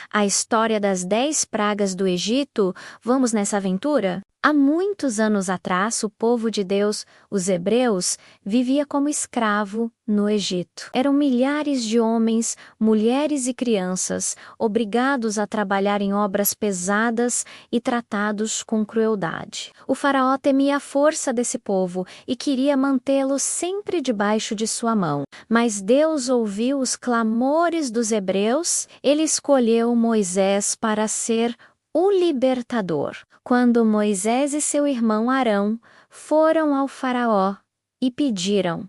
A história das 10 pragas do Egito, vamos nessa aventura? Há muitos anos atrás, o povo de Deus, os hebreus, vivia como escravo no Egito. Eram milhares de homens, mulheres e crianças, obrigados a trabalhar em obras pesadas e tratados com crueldade. O faraó temia a força desse povo e queria mantê-lo sempre debaixo de sua mão. Mas Deus ouviu os clamores dos hebreus, ele escolheu Moisés para ser o libertador. Quando Moisés e seu irmão Arão foram ao faraó e pediram: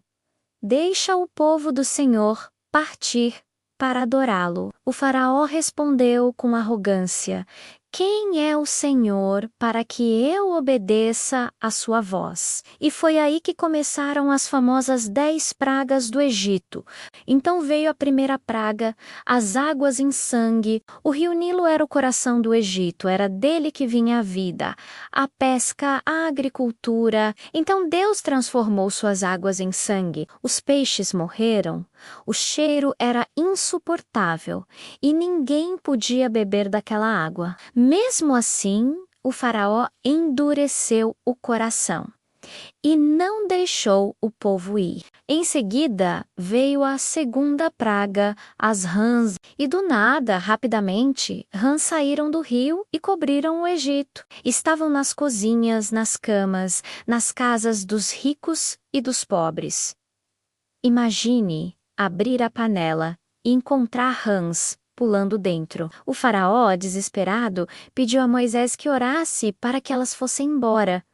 "Deixa o povo do Senhor partir para adorá-lo." O faraó respondeu com arrogância: "Quem é o Senhor para que eu obedeça à sua voz?" E foi aí que começaram as famosas 10 pragas do Egito. Então veio a primeira praga, as águas em sangue. O rio Nilo era o coração do Egito, era dele que vinha a vida, a pesca, a agricultura. Então Deus transformou suas águas em sangue. Os peixes morreram. O cheiro era insuportável e ninguém podia beber daquela água. Mesmo assim, o faraó endureceu o coração e não deixou o povo ir. Em seguida, veio a segunda praga, as rãs, e do nada, rapidamente, rãs saíram do rio e cobriram o Egito. Estavam nas cozinhas, nas camas, nas casas dos ricos e dos pobres. Imagine abrir a panela e encontrar rãs pulando dentro. O faraó, desesperado, pediu a Moisés que orasse para que elas fossem embora.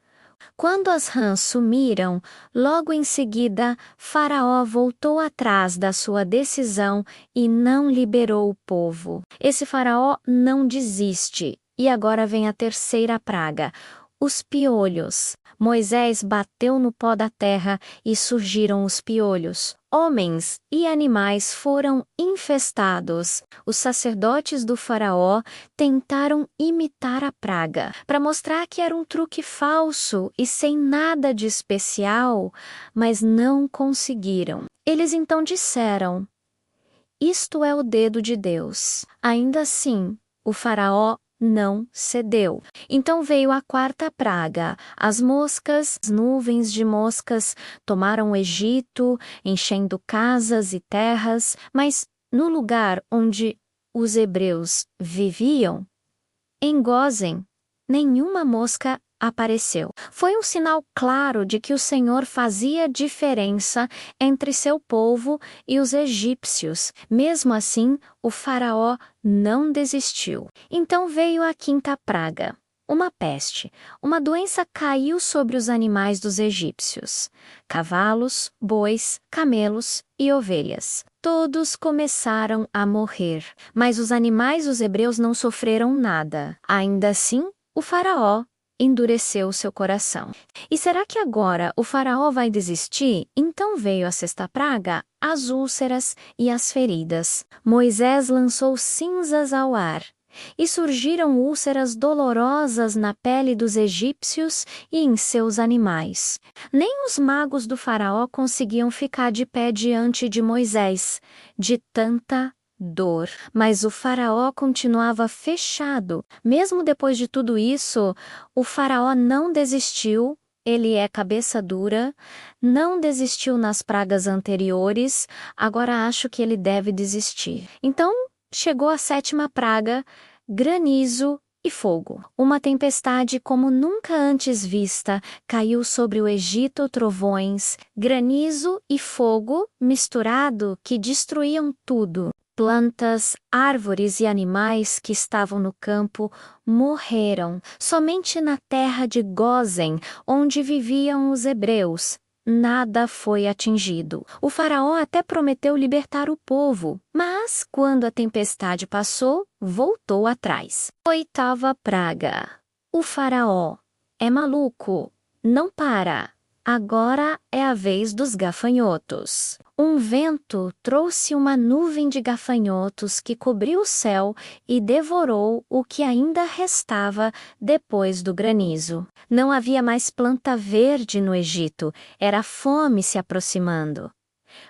Quando as rãs sumiram, logo em seguida, Faraó voltou atrás da sua decisão e não liberou o povo. Esse faraó não desiste. E agora vem a terceira praga, os piolhos. Moisés bateu no pó da terra e surgiram os piolhos. Homens e animais foram infestados. Os sacerdotes do faraó tentaram imitar a praga, para mostrar que era um truque falso e sem nada de especial, mas não conseguiram. Eles então disseram: "Isto é o dedo de Deus." Ainda assim, o faraó não cedeu. Então veio a quarta praga. As moscas, as nuvens de moscas tomaram o Egito, enchendo casas e terras, mas no lugar onde os hebreus viviam, em Gósen, nenhuma mosca apareceu. Foi um sinal claro de que o Senhor fazia diferença entre seu povo e os egípcios. Mesmo assim, o faraó não desistiu. Então veio a quinta praga. Uma peste. Uma doença caiu sobre os animais dos egípcios: cavalos, bois, camelos e ovelhas. Todos começaram a morrer, mas os animais dos hebreus não sofreram nada. Ainda assim, o faraó endureceu seu coração. E será que agora o faraó vai desistir? Então veio a sexta praga, as úlceras e as feridas. Moisés lançou cinzas ao ar, e surgiram úlceras dolorosas na pele dos egípcios e em seus animais. Nem os magos do faraó conseguiam ficar de pé diante de Moisés, de tanta dor. Mas o faraó continuava fechado. Mesmo depois de tudo isso, o faraó não desistiu. Ele é cabeça dura, não desistiu nas pragas anteriores, agora acho que ele deve desistir. Então, chegou a sétima praga, granizo e fogo. Uma tempestade como nunca antes vista caiu sobre o Egito, trovões, granizo e fogo misturado que destruíam tudo. Plantas, árvores e animais que estavam no campo morreram. Somente na terra de Gósen, onde viviam os hebreus, nada foi atingido. O faraó até prometeu libertar o povo, mas quando a tempestade passou, voltou atrás. Oitava praga. O faraó é maluco, não para. Agora é a vez dos gafanhotos. Um vento trouxe uma nuvem de gafanhotos que cobriu o céu e devorou o que ainda restava depois do granizo. Não havia mais planta verde no Egito, era a fome se aproximando.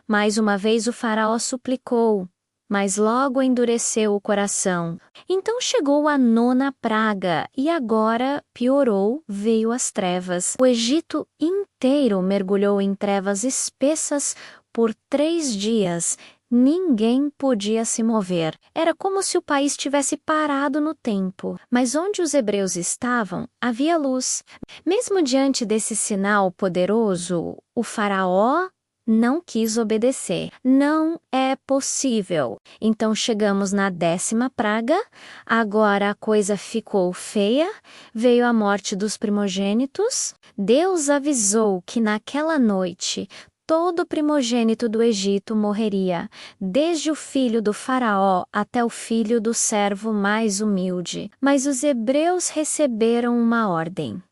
Mais uma vez o faraó suplicou: mas logo endureceu o coração. Então chegou a 9ª praga, e agora piorou, veio as trevas. O Egito inteiro mergulhou em trevas espessas por 3 dias. Ninguém podia se mover. Era como se o país tivesse parado no tempo. Mas onde os hebreus estavam, havia luz. Mesmo diante desse sinal poderoso, o faraó não quis obedecer. Não é possível. Então chegamos na 10ª praga. Agora a coisa ficou feia. Veio a morte dos primogênitos. Deus avisou que naquela noite todo primogênito do Egito morreria, desde o filho do faraó até o filho do servo mais humilde. Mas os hebreus receberam uma ordem.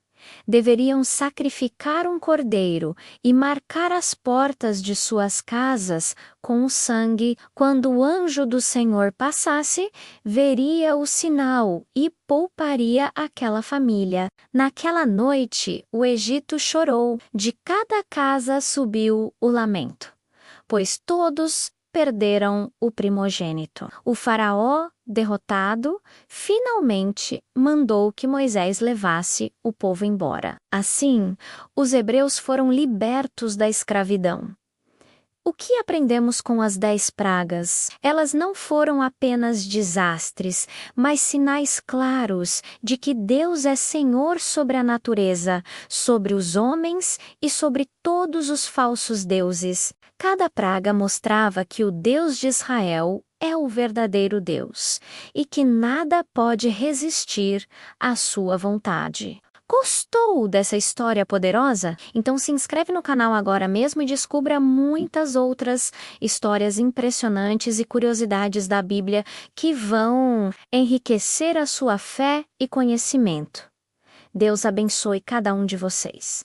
Deveriam sacrificar um cordeiro e marcar as portas de suas casas com o sangue. Quando o anjo do Senhor passasse, veria o sinal e pouparia aquela família. Naquela noite, o Egito chorou. De cada casa subiu o lamento, pois todos perderam o primogênito. O faraó, derrotado, finalmente mandou que Moisés levasse o povo embora. Assim, os hebreus foram libertos da escravidão. O que aprendemos com as 10 pragas? Elas não foram apenas desastres, mas sinais claros de que Deus é Senhor sobre a natureza, sobre os homens e sobre todos os falsos deuses. Cada praga mostrava que o Deus de Israel é o verdadeiro Deus e que nada pode resistir à sua vontade. Gostou dessa história poderosa? Então se inscreve no canal agora mesmo e descubra muitas outras histórias impressionantes e curiosidades da Bíblia que vão enriquecer a sua fé e conhecimento. Deus abençoe cada um de vocês.